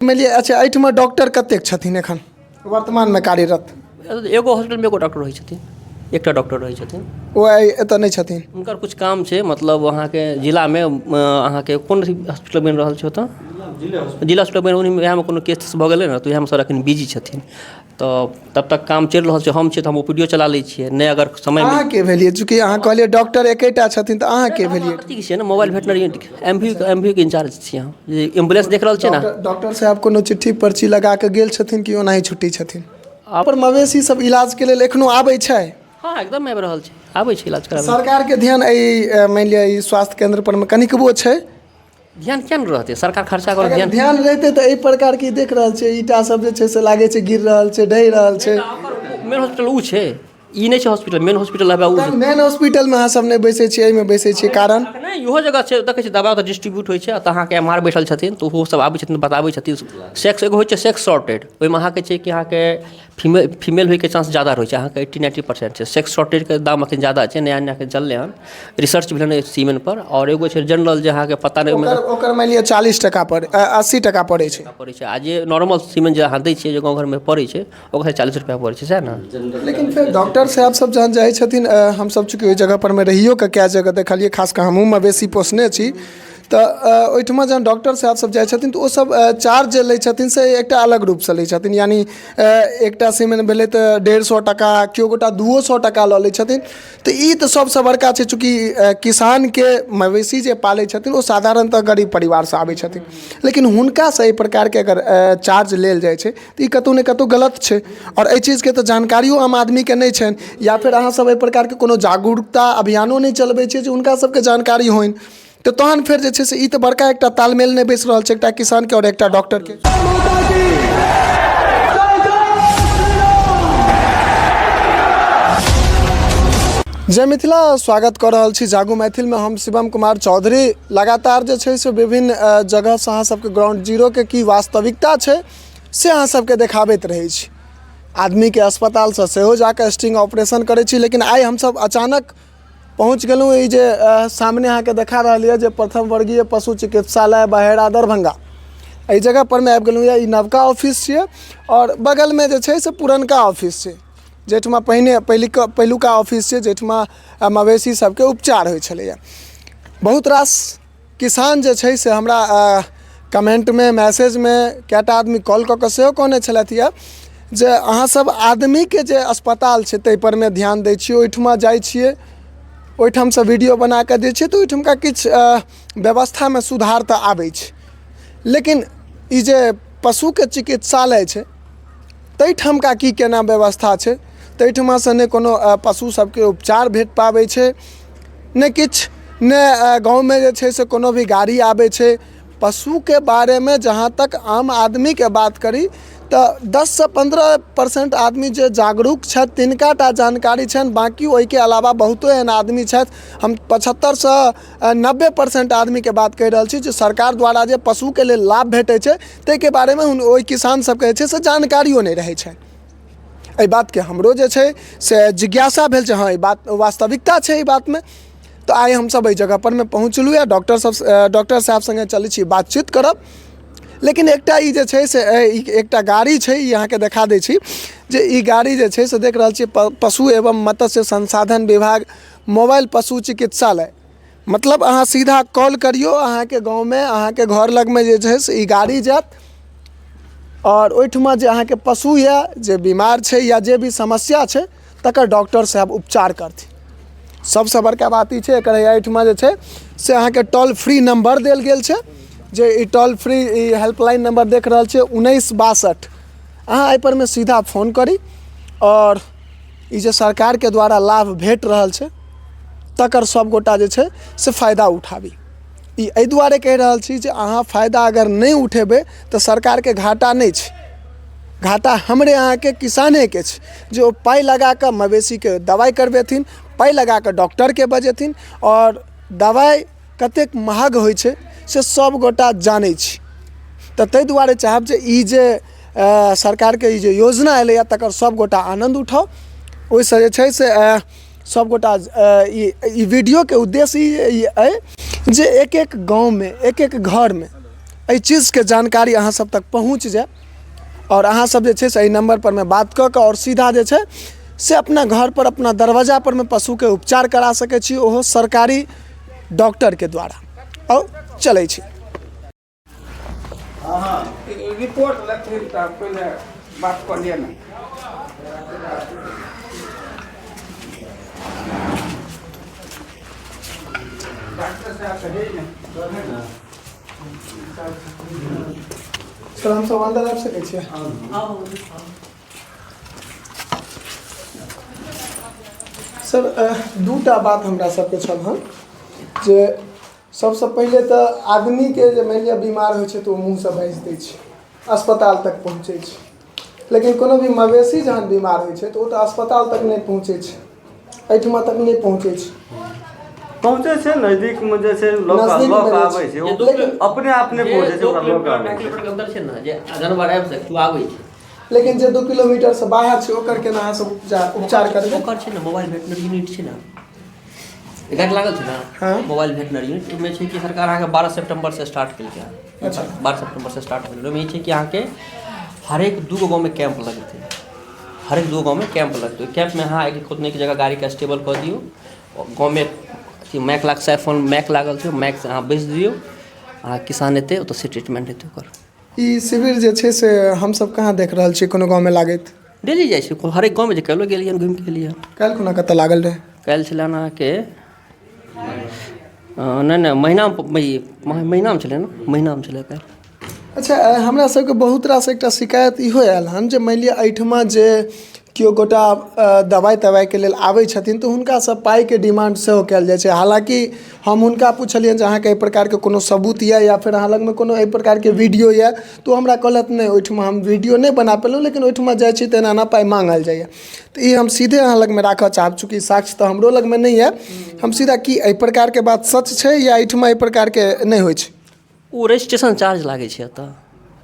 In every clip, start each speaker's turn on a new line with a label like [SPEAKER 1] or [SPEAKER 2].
[SPEAKER 1] मानि अच्छा एहिठमा डॉक्टर कतेक छथिन एखन वर्तमानमे कार्यरत?
[SPEAKER 2] एगो हॉस्पिटल में एगो डॉक्टर रहै छथिन, एकटा डॉक्टर रहै छथिन।
[SPEAKER 1] ओ एतऽ नहि छथिन?
[SPEAKER 2] हुनकर कुछ काम छै, मतलब अहाँके जिलामे अहाँके कोन हॉस्पिटल बनि रहल छै ओतऽ? जिला हॉस्पिटल बनि उएहमे कोनो केस भऽ गेलै ने, तऽ उएहमे सर एखन बिजी छथिन। तऽ तब तक काम चलि रहल छै। हम छियै तऽ हम ओपीडीओ चला लै छियै, नहि अगर समय
[SPEAKER 1] अहाँ के भेलियै? चूँकि अहाँ कहलियै डॉक्टर एकेटा छथिन, तऽ अहाँ के भेलियै?
[SPEAKER 2] अथी छियै ने, मोबाइल वेटनरी एमवी के इंचार्ज छियै हम, जे एम्बुलेंस देख रहल छियै ने।
[SPEAKER 1] डॉक्टर साहब कोनो चिट्ठी पर्ची लगा कऽ गेल छथिन कि ओनाही छुट्टी छथिन? पर मवेशी सब इलाजके लेल एखनो आबै छै?
[SPEAKER 2] हाँ एकदम आबि रहल छै, आबै छै इलाज कराबै।
[SPEAKER 1] सरकारके ध्यान एहि मानि लिअ ई स्वास्थ्य केन्द्र परमे कनिकबो छै?
[SPEAKER 2] ध्यान किया नहि रहतै? सरकार खर्चा कर
[SPEAKER 1] अगर ध्यान रहितै तऽ एहि प्रकार की देख रहल छै, ईटा सब जे छै से लागे छै गिर रहल छै, ढहि रहल छै।
[SPEAKER 2] मेन हॉस्पिटल ऊ छै, ई नहि छै हॉस्पिटल। मेन हॉस्पिटल है ऊ।
[SPEAKER 1] मेन हॉस्पिटलमे अहाँ सब नहि बैसै छियै, एहिमे बैसै छियै, कारण?
[SPEAKER 2] नहीं इहो जगह छै, देखै छियै दवा तऽ डिस्ट्रीब्यूट होइ छै, तऽ अहाँके एमआर बैठल छथिन, तऽ ओहो सब आबै छथिन, बताबै छथिन। सेक्स एगो होइ छै सेक्स शॉर्टेज, ओहिमे अहाँके छै कि अहाँके फीमेल होइके चांस ज़्यादा रहै छै, अहाँके 80-90% छै। सेक्स शॉर्टेजके दाम अखन ज़्यादा छै, नया नयाके चललै हन, रिसर्च भेलै हन सीमेन पर। और एगो छै जनरल, जे अहाँके पता नहि
[SPEAKER 1] ओकर मानि लिअ 40 टका 80 टका पड़ै छै।
[SPEAKER 2] आ जे नॉर्मल सीमेन जे अहाँ दै छियै, जे गाँव घरमे पड़ै छै, ओकर 40 रुपया पड़ै छै, सएह ने।
[SPEAKER 1] लेकिन फिर डॉक्टर साहब सब जहन जाइ छथिन, हमसब चूँकि ओहि जगह पर में रहियो के कए जगह देखलियै, खास कऽ हमहूँ मवेशी पोसने छी, तऽ ओहिठमा जहन डॉक्टर साहब सब जाइ छथिन, तऽ ओ सब चार्ज जे लै छथिन से एकटा अलग रूपसँ लै छथिन। यानी एकटा सीमेन भेलै तऽ 150 टका, केओ गोटा 200 टका लऽ लै छथिन। तऽ ई तऽ सबसँ बड़का छै, चूँकि किसानके मवेशी जे पालै छथिन ओ साधारणतः गरीब परिवारसँ आबै छथिन, लेकिन हुनकासँ एहि प्रकारके अगर चार्ज लेल जाइ छै तऽ ई कतहु ने कतहु गलत छै। और एहि चीजके तऽ जानकारियो आम आदमीके नहि छनि, या फिर अहाँसब एहि प्रकारके कोनो जागरूकता अभियानो नहि चलबै छियै जे हुनका सबके जानकारी होइन। तऽ तहन फेर जे छै से ई तऽ बड़का एकटा तालमेल नहि बैस रहल छै, एकटा किसानके और एकटा डॉक्टरके। जय मिथिला, स्वागत कऽ रहल छी जागू मैथिलमे। हम शिवम कुमार चौधरी। लगातार जे छै से विभिन्न जगहसँ अहाँ सबके ग्राउंड जीरोके की वास्तविकता छै से अहाँ सबके देखाबैत रहै छी। आदमीके अस्पतालसँ सेहो जाकऽ स्टिंग ऑपरेशन करै छी, लेकिन आइ हमसब अचानक पहुँच गेलहुँ ई जे सामने अहाँके देखा रहल यऽ, जे प्रथम वर्गीय पशु चिकित्सालय बहेड़ा दरभंगा, एहि जगह पर में आबि गेलहुँ यऽ। ई नवका ऑफिस छियै, और बगलमे जे छै से पुरनका ऑफिस छै, जेठमा पहिलुका ऑफिस छै, जेठमा मवेशी सबके उपचार होइ छलैए। बहुत रास किसान जे छै से हमरा कमेंटमे, मैसेजमे कएटा आदमी कॉल कऽ कऽ सेहो कहने छलथि यऽ जे अहाँसब आदमीके जे अस्पताल छै ताहिपर मे ध्यान दै छियै, ओहिठमा जाइ छियै, ओहिठामसँ वीडियो बना कऽ दै छियै, तऽ ओहिठुमका किछु व्यवस्थामे सुधार तऽ आबै छै, लेकिन ई जे पशुके चिकित्सालय छै ताहिठामका की केना व्यवस्था छै? ताहिठमासँ नहि कोनो पशु सबके उपचार भेट पाबै छै, नहि किछु, नहि गाँवमे जे छै से कोनो भी गाड़ी आबै छै। पशुके बारेमे जहाँ तक आम आदमीके बात करी तऽ 10 से 15% आदमी जे जागरूक छथि तिनका टा जानकारी छनि, बाँकी ओहिके अलावा बहुतो एहन आदमी छथि, हम 75 से 90% आदमीके बात कहि रहल छी, जे सरकार द्वारा जे पशुके लेल लाभ भेटै छै ताहिके बारेमे ओहि किसान सबके जे छै से जानकारियो नहि रहै छै। एहि बातके हमरो जे छै से जिज्ञासा भेल छै, हाँ ई बात वास्तविकता छै ई बातमे। तऽ आइ हमसब एहि जगह पर में पहुँचलहुँ यऽ, डॉक्टर साहब संगे चलै छी बातचीत करब। लेकिन एकटा ई जे छै से एकटा गाड़ी छै, ई अहाँके देखा दै छी, जे ई गाड़ी जे छै से देख रहल छियै पशु एवं मत्स्य संसाधन विभाग मोबाइल पशु चिकित्सालय। मतलब अहाँ सीधा कॉल करियो, अहाँके गाँवमे, अहाँके घर लगमे जे छै से ई गाड़ी जायत, और ओहिठमा जे अहाँके पशु यऽ जे बीमार छै या जे भी समस्या छै तकर डॉक्टर साहब उपचार करथिन। सबसँ बड़का बात ई छै, एकर एहिठमा जे छै से अहाँके टोल फ्री नंबर देल गेल छै, जे ई टोल फ्री ई हेल्पलाइन नंबर देख रहल छियै 1962। अहाँ एहिपर में सीधा फ़ोन करी, और ई जे सरकारके द्वारा लाभ भेट रहल छै तकर सब गोटा जे छै से फ़ायदा उठाबी। ई एहि दुआरे कहि रहल छी जे अहाँ फ़ायदा अगर नहीं उठेबै तऽ सरकारके घाटा नहीं छै, घाटा हमरे अहाँके किसानेके छै, जे ओ पाइ लगा कऽ मवेशीके दवाइ करबेथिन, पाइ लगा कऽ डॉक्टरके बजेथिन, और दवाइ कतेक महग होइ छै से सब गोटा जानै छी। तऽ ताहि दुआरे चाहब जे ई जे सरकारके ई जे योजना एलैए तकर सब गोटा आनंद उठाउ। ओहिसँ जे छै से सब गोटा ई वीडियोके उद्देश्य ई अइ जे एक एक गाँवमे, एक एक घरमे एहि चीज़के जानकारी अहाँ सब तक पहुँच जाए और अहाँ सब जे छै से एहि नंबर पर में बात कऽ के और सीधा जे छै से अपना घर पर अपना दरवाजा पर में पशु के उपचार करा सकै छी, ओहो सरकारी डॉक्टर के द्वारा। और चलै छी
[SPEAKER 3] रिपोर्ट लखी पहले बात कर लिया ना। डॉक्टर साहब कहे ना
[SPEAKER 1] सर हम सब अंदर आबि सकै छियै? सर दूटा बात हमरा सबके छल हन जे सबसे पहले तो आदमी के जे मानि लिअ बीमार होइ छै तो मुँह से बाजि दै छै, अस्पताल तक पहुँचै छै, लेकिन कोनो भी मवेशी जहन बीमार होइ छै तो तो अस्पताल तक नहीं पहुँचै छै, एहिठमा तक नहीं पहुँचै छै।
[SPEAKER 4] पहुँचे छै नजदीक में जे छै लोग आबै छै,
[SPEAKER 1] लेकिन
[SPEAKER 4] अपने आप नहीं पहुँचे छै, ओकरा लोग आबै छै।
[SPEAKER 2] किलोमीटर के अंदर छै ने जे जानवर आबि सकै तू आबै छै,
[SPEAKER 1] लेकिन जे 2 किलोमीटर से बाहर छै ओकर केना अहाँ सब उपचार करबै?
[SPEAKER 2] ओकर छै ने मोबाइल वेटनरी यूनिट छै ने, गाड़ी लागल छै
[SPEAKER 1] हाँ।
[SPEAKER 2] ना मोबाइल वेटनरी यूनिट, ओहिमे छै कि सरकार अहाँके 12 सितंबर से स्टार्ट केलकै हँ।
[SPEAKER 1] अच्छा।
[SPEAKER 2] 12 सितंबर से स्टार्ट भेलै। ओहिमे ई छै कि अहाँके हरेक 2 गाँव में कैंप लगतै, हरेक 2 गाँव में कैंप लगतै। कैंप में अहाँ एक खोदने की जगह गाड़ी के स्टेबल कऽ दियौ, गाँव में मैक लाग साइफोन मैक लागल छै, मैक से अहाँ बेच दियौ, अहाँ किसान एतै ओतऽ से ट्रीटमेंट हेतै ओकर।
[SPEAKER 1] ई शिविर जे छै से हम सब कहाँ देख रहल छी कोनो गाँव में लागैत?
[SPEAKER 2] डेली जाइ छै हरेक गाँव में, जे काल्हिओ गेलियै घुमि के एलियै।
[SPEAKER 1] काल्हि खुना कतऽ लागल रहे?
[SPEAKER 2] काल्हि छलै अहाँके नहीं महीनामे छलै ने, महीनामे छलै काल्हि।
[SPEAKER 1] अच्छा हमरा सबके बहुत रास एकटा शिकायत इहो आयल हन जे मानि लिअ एहिठमा जे केओ गोटा दवाइ तवाइके लेल आबै छथिन तऽ हुनकासँ पाइके डिमांड सेहो कयल जाइ छै। हालांकि हम हुनका पुछलियनि जे अहाँके एहि प्रकारके कोनो सबूत यऽ या फिर अहाँ लगमे कोनो एहि प्रकारके वीडियो यऽ, तो हमरा कहलत नहि ओहिठमा हम वीडियो नहि बना पेलहुँ, लेकिन ओहिठमा जाइ छी तऽ एना पाइ माँगल जाइए। तऽ ई हम सीधे अहाँ लगमे राखऽ चाहब, चूँकि साक्ष्य तऽ हमरो लगमे नहि यऽ, हम सीधा की एहि प्रकारके बात सच छै या एहिठमा एहि प्रकारके नहि होइ छै?
[SPEAKER 2] ओ रजिस्ट्रेशन चार्ज लागै छै एतऽ,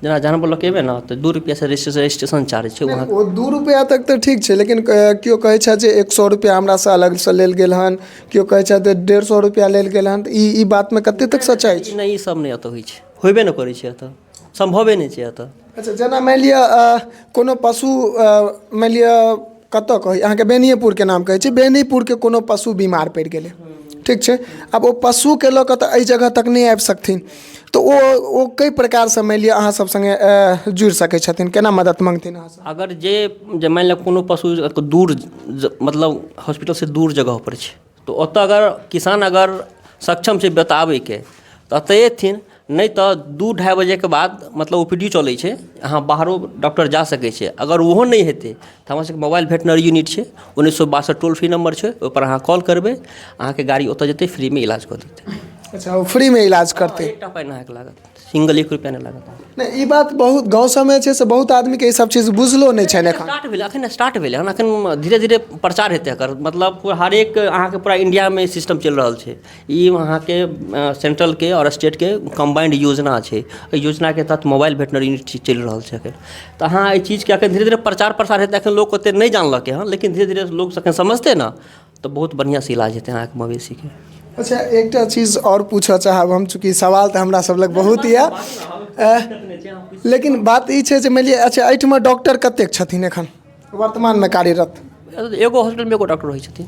[SPEAKER 2] जेना जानवर लऽ के एबै ने तऽ 2 रुपैआ से रजिस्ट्रेशन चार्ज छै वहाँ।
[SPEAKER 1] ओ 2 रुपैआ तक तऽ ठीक छै, लेकिन केओ कहै छै जे 100 रुपैआ हमरासँ अलगसँ लेल गेल हन, केओ कहै छै जे 150 रुपैआ लेल गेल हन, तऽ ई बातमे कतेक तक सच्चाइ छै?
[SPEAKER 2] नहीं, ई सब नहीं एतऽ होइ छै, होबे नहि करै छै एतऽ, सम्भवे नहीं छै एतऽ।
[SPEAKER 1] अच्छा जेना मानि लिअ कोनो पशु मानि लिअ कतऽ कही अहाँके बेनिएपुरके नाम कहै छी, बेनीपुरके कोनो पशु बीमार पड़ि गेलै, ठीक छै, अब ओ पशुके लऽ कऽ तऽ एहि जगह तक नहीं आबि सकथिन, तो ओ कई प्रकार से मानि लिअ अहाँ सब संगे जुड़ि सकै छथिन, केना मदद मांगथिन अहाँ?
[SPEAKER 2] अगर जे मानि लिअ कोनो पशु दूर मतलब हॉस्पिटल से दूर जगह पर छै तो ओतऽ अगर किसान अगर सक्षम छै बताबैके तऽ एतऽ एथिन, नहीं तो 2-2:30 बजे के बाद मतलब ओपीडी चलै छै, अहाँ बाहरो डॉक्टर जा सकै छै। अगर ओहो नहीं हेतै तऽ हमरा सबके मोबाइल वेटनरी यूनिट छै, 1962 टोल फ्री नंबर छै, ओहिपर अहाँ कॉल करबै, अहाँके गाड़ी ओतऽ जेतै, फ्रीमे इलाज कऽ देतै।
[SPEAKER 1] अच्छा वो फ्री में इलाज करते?
[SPEAKER 2] एकटा पाइ अहाँके लागत, सिंगल 1 रुपैआ नहीं लागत।
[SPEAKER 1] नहीं ई बात बहुत गाँव सबमे छै से बहुत आदमीके ई सब चीज बुझलो नहीं छै एखन।
[SPEAKER 2] स्टार्ट भेलै, एखन स्टार्ट भेलै हन, एखन धीरे धीरे प्रचार हेतै एकर, मतलब हरेक अहाँके पूरा इंडियामे सिस्टम चलि रहल छै। ई अहाँके सेंट्रलके और स्टेटके कम्बाइंड योजना छै, एहि योजनाके तहत मोबाइल वेटनरी यूनिट चलि रहल छै एखन। तऽ अहाँ एहि चीजके एखन धीरे धीरे प्रचार प्रसार हेतै, एखन लोक ओतेक नहि जानलकै हँ, लेकिन धीरे धीरे लोक एखन समझतै ने तऽ बहुत बढ़िआँसँ इलाज हेतै अहाँके मवेशीके।
[SPEAKER 1] अच्छा एकटा चीज और पूछऽ चाहब हम, चूँकि सवाल तऽ हमरा सब लग बहुत यऽ, लेकिन बात ई छै जे मानि लिअ अच्छा एहिठमा डॉक्टर कतेक छथिन एखन वर्तमानमे कार्यरत?
[SPEAKER 2] एगो हॉस्पिटलमे एगो डॉक्टर रहै छथिन,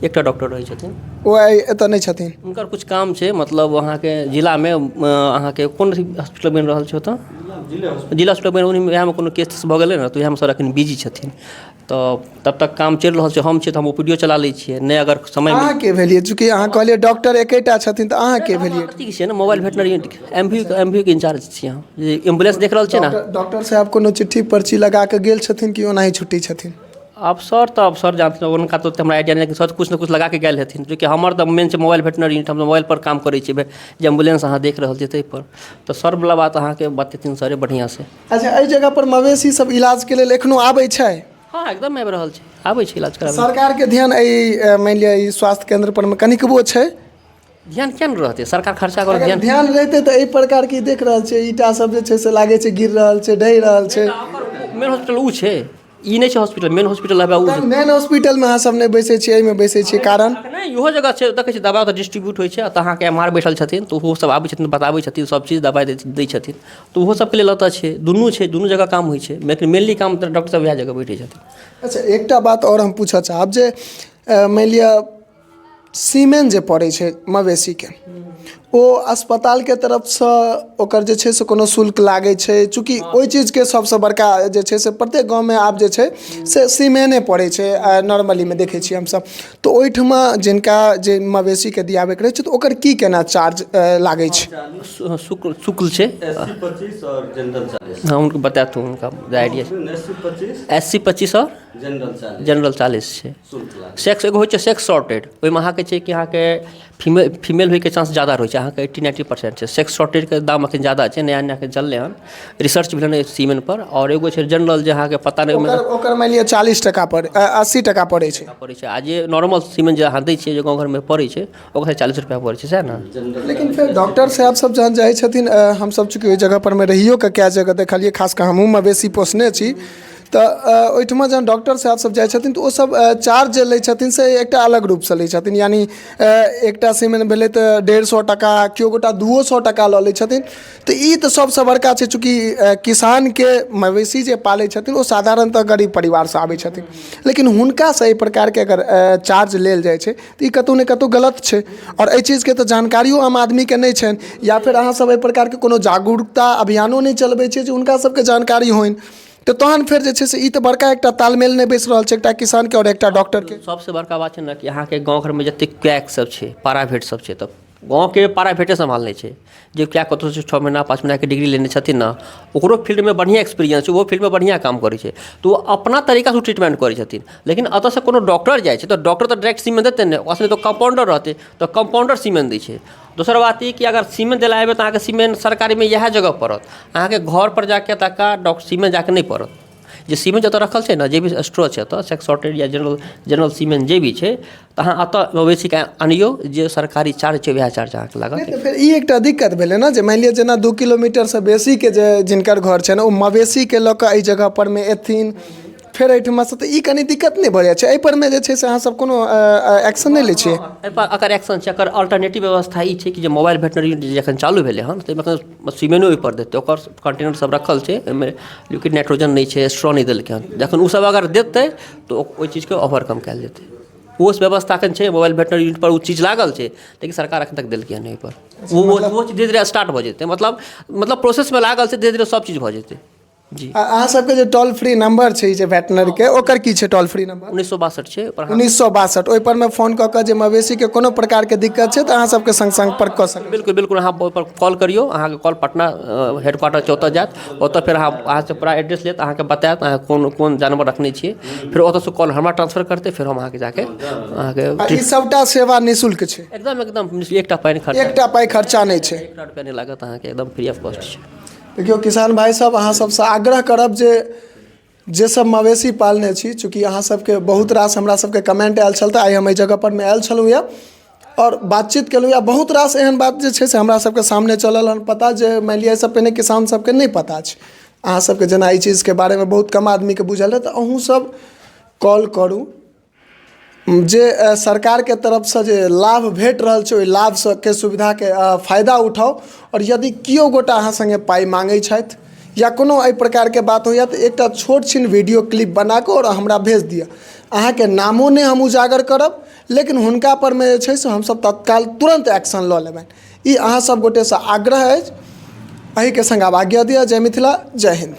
[SPEAKER 2] एकटा डॉक्टर रहै छथिन।
[SPEAKER 1] ओ एतऽ नहीं छथिन?
[SPEAKER 2] हुनकर कुछ काम छै, मतलब अहाँके जिलामे अहाँके कोन हॉस्पिटल बनि रहल छै ओतऽ? जिला हॉस्पिटल बनि, वएहमे कोनो केस भऽ गेलै ने तऽ वएहमे सर एखन बिजी छथिन, तऽ तब तक काम चलि रहल छै। हम छियै तऽ हम ओपीडीओ चला लै छियै, नहि अगर समय
[SPEAKER 1] अहाँ के भेलियै? चूँकि अहाँ कहलियै डॉक्टर एकेटा छथिन तऽ अहाँ के भेलियै?
[SPEAKER 2] ठीक छै ने, मोबाइल वेटनरी एमवीयू के इंचार्ज छियै हम, जे एम्बुलेंस देख रहल छियै ने।
[SPEAKER 1] डॉक्टर साहब कोनो चिट्ठी पर्ची लगा के गेल छथिन कि ओनाही छुट्टी छथिन?
[SPEAKER 2] अफसर तऽ अफसर जानथिन, हुनका तऽ हमरा आइडिया नहीं, सर कुछ ने कुछ लगा के गेल हेथिन, क्योंकि हमर तऽ मेन छै मोबाइल वेटनरी यूनिट, हम मोबाइल पर काम करै छियै, जे एम्बुलेंस अहाँ देख रहल छियै ताहिपर, तऽ सर वाला बात अहाँके बतेथिन सरे बढ़िआँसँ।
[SPEAKER 1] अच्छा एहि जगह पर मवेशी सब इलाजके लेल एखनो आबै छै?
[SPEAKER 2] हाँ एकदम आबि रहल छै, आबै छै इलाज कराबै।
[SPEAKER 1] सरकारके ध्यान एहि मानि लिअ ई स्वास्थ्य केंद्र पर में कनिकबो छै?
[SPEAKER 2] ध्यान किया नहीं रहतै, सरकार खर्चा कर
[SPEAKER 1] अगर ध्यान रहते तऽ एहि प्रकार की देख रहल छै ईटा सब जे छै से लागे छै गिर रहल छै, ढहि रहल छै।
[SPEAKER 2] मेन हॉस्पिटल ऊ छै, ई नहीं छै हॉस्पिटल, मेन हॉस्पिटल है उ
[SPEAKER 1] मेन हॉस्पिटल में अहाँ सब नहीं बैसे छियै, एहिमे बैसे छियै कारण
[SPEAKER 2] नहीं इहो जगह छै, देखै छी दबाइ ओतऽ डिस्ट्रीब्यूट होइ छै, तऽ अहाँके एमआर बैठल छथिन तऽ ओहो सब आबै छथिन, बताबै छथिन सब चीज, दबाइ दै छथिन, तऽ ओहो सबके लेल ओतऽ छै, दुनू जगह काम होइ छै, लेकिन मेनली काम तऽ डॉक्टर सब वएह जगह बैठे छथिन।
[SPEAKER 1] अच्छा एकटा बात और हम पूछऽ चाहब जे मानि लिअ सीमेन जे पड़ै छै मवेशीके ओ अस्पतालके तरफसँ ओकर जे छै से कोनो शुल्क लागै छै, चूँकि ओहि चीजके सबसँ बड़का जे छै से प्रत्येक गाँवमे आब जे छै से सीमेने पड़ै छै नॉर्मलीमे देखै छियै हमसब, तऽ ओहिठमा जिनका जे मवेशीके दियाबैके रहै छै तऽ ओकर की केना चार्ज लागै छै?
[SPEAKER 2] शुक्ल छै
[SPEAKER 4] 80-25 और जनरल 40।
[SPEAKER 2] हाँ उनको बताया तो उनका आइडिया 80-25 और जनरल 40 छै। सेक्स एगो होइ छै सेक्स शॉर्टेड, ओहिमे अहाँके छै कि अहाँके फीमेल होइके चांस ज़्यादा रहै छै, अहाँके 80-90% छै। सेक्स शॉर्टेजके दाम एखन ज़्यादा छै, नया नया चललै हन, रिसर्च भेलै हन सीमेन पर, और एगो छै जनरल जे अहाँके पता नहीं
[SPEAKER 1] ओकर मानि लिअ 40 टका पड़ै 80 टका पड़ै छै
[SPEAKER 2] पड़ै छै, आ जे नॉर्मल सीमेन जे अहाँ दै छियै जे गाँव घरमे पड़ै छै ओकर 40 रुपया पड़ै छै, सएह ने।
[SPEAKER 1] लेकिन फिर डॉक्टर साहब सब जहन जाइ छथिन, हमसब चूँकि ओहि जगह पर में रहियो के कए जगह देखलिए, खास कऽ हमहूँ मवेशी पोसने छी, तऽ ओहिठमा जहन डॉक्टर साहब सब जाइ छथिन तऽ ओ सब चार्ज जे लै छथिन से एकटा अलग रूपसँ लै छथिन, यानी एकटा सीमेन भेलै तऽ 150 टका, केओ गोटा 200 टका लऽ लै छथिन। तऽ ई तऽ सबसँ बड़का छै, चूँकि किसानके मवेशी जे पालै छथिन ओ साधारणतः गरीब परिवारसँ आबै छथिन, लेकिन हुनकासँ एहि प्रकारके अगर चार्ज लेल जाइ छै तऽ ई कतहु ने कतहु गलत छै, और एहि चीजके तऽ जानकारियो आम आदमीके नहि छनि, या फिर अहाँसब एहि प्रकारके कोनो जागरूकता अभियानो नहि चलबै छियै जे हुनका सबके जानकारी होइन, तऽ तहन फेर जे छै से ई तऽ बड़का एकटा तालमेल नहि बैस रहल छै एकटा किसानके और एकटा डॉक्टरके।
[SPEAKER 2] सबसे बड़का बात छै ने कि अहाँके गाँव घरमे जतेक क्वैक सब छै, प्राइवेट सब छै, तऽ गाँवके प्राइवेटे सम्हालने छै, जे क्या कतहुसँ 6 महीना 5 महीनाके डिग्री लेने छथिन ने, ओकरो फील्डमे बढ़िया एक्सपीरियंस छै, ओहो फील्डमे बढ़िया काम करै छै, तऽ ओ अपना तरीकासँ ओ ट्रीटमेंट करै छथिन। लेकिन एतऽसँ कोनो डॉक्टर जाइ छै तऽ डॉक्टर तऽ डायरेक्ट सीमेन देतै ने, ओकरासँ तऽ कंपाउंडर रहतै तऽ कंपाउंडर सीमेन दै छै। दोसर बात ई कि अगर सीमेन दिला एबै तऽ अहाँके सीमेन सरकारीमे इएह जगह पड़त, अहाँके घर पर जाके तक डॉक्टर सीमेन जाके नहीं पड़त। जे सीमेन जतऽ रखल छै ने, जे भी स्टोर छै एतऽ सेक्स शॉर्टेज या जनरल सीमेन जे भी छै, तऽ अहाँ एतऽ मवेशीके आनियौ, जे सरकारी चार्ज छै वएह चार्ज अहाँके लागत।
[SPEAKER 1] तऽ फेर ई एकटा दिक्कत भेलै ने, जे मानि लिअ जेना 2 किलोमीटरसँ बेसीके जे जिनकर घर छै ने ओ मवेशीके लऽ कऽ एहि जगह पर में एथिन, फेर एहिठमासँ तऽ ई कनी दिक्कत नहि भऽ जाइ छै, एहिपर में जे छै से अहाँ सब कोनो एक्शन नहि लै छियै?
[SPEAKER 2] एहिपर अगर एक्शन छै, एकर अल्टरनेटिव व्यवस्था ई छै कि जे मोबाइल वेटनरी जखन चालू भेलै हन ताहिमे एखन सीमेनो ओहिपर देतै, ओकर कंटेनर सब रखल छै, ओहिमे लिक्विड नाइट्रोजन नहीं छै, स्ट्रॉ नहीं देलकै हन, जखन ओ सब अगर देतै तऽ ओहि चीजके ओवरकम कयल जेतै। वो व्यवस्था एखन छै, मोबाइल वेटनरी यूनिट पर ओ चीज लागल छै, लेकिन सरकार एखन तक देलकै हन एहिपर। वो चीज धीरे धीरे स्टार्ट भऽ जेतै, मतलब प्रोसेसमे लागल छै, धीरे धीरे सब चीज भऽ जेतै। जी
[SPEAKER 1] अहाँ सबके जे टोल फ्री नंबर छै जे वेटनरीके, ओकर की छै टोल फ्री नंबर?
[SPEAKER 2] 1962 छै।
[SPEAKER 1] 1962, ओहिपर में फोन कऽ कऽ जे मवेशीके कोनो प्रकारके दिक्कत छै तऽ अहाँ सबके संग संपर्क कऽ सकबै?
[SPEAKER 2] बिल्कुल बिल्कुल, अहाँ ओहिपर कॉल करियौ, अहाँके कॉल पटना हेडक्वार्टर छै ओतऽ जायत, ओतऽ फेर अहाँसँ पूरा एड्रेस लेत, अहाँके बतायत अहाँ कोन जानवर रखने छियै, फिर ओतऽसँ कॉल हमरा ट्रांसफर करतै, फिर हम अहाँके जाके अहाँके
[SPEAKER 1] ई सबटा सेवा निःशुल्क छै?
[SPEAKER 2] एकदम एकटा पाइ खर्चा,
[SPEAKER 1] एकटा पाइ खर्चा नहि छै?
[SPEAKER 2] 1 रुपया नहीं लागत अहाँके, एकदम फ्री ऑफ कॉस्ट छै।
[SPEAKER 1] देखियौ किसान भाई सब, अहाँ सबसँ आग्रह करब जे सब मवेशी पालने छी, चूँकि अहाँ सबके बहुत रास हमरा सबके कमेंट आयल छल, तऽ आइ हम एहि जगह पर में आयल छलहुँ यऽ और बातचीत केलहुँ यऽ, बहुत रास एहन बात जे छै से हमरा सबके सामने चलल हन पता, जे मानि लिअ एहिसँ पहिने किसान सबके नहीं पता छै, अहाँ सबके जेना ई चीज़के बारेमे बहुत कम आदमीके बुझल है, तऽ अहूँ सब कॉल करू, जे सरकारके तरफसँ जे लाभ भेट रहल छै ओहि लाभसँ के सुविधाके फायदा उठाउ, और यदि केओ गोटा अहाँ संगे पाइ मांगै छथि या कोनो एहि प्रकारके बात होइए तऽ एकटा छोट छिन वीडियो क्लिप बना कऽ और हमरा भेज दिअ, अहाँके नामो नहि हम उजागर करब, लेकिन हुनका पर में जे छै से हमसब तत्काल तुरंत एक्शन लऽ लेबनि। ई अहाँ सब गोटेसँ आग्रह अछि। एहिके संग आब आज्ञा दिअ। जय मिथिला, जय हिंद।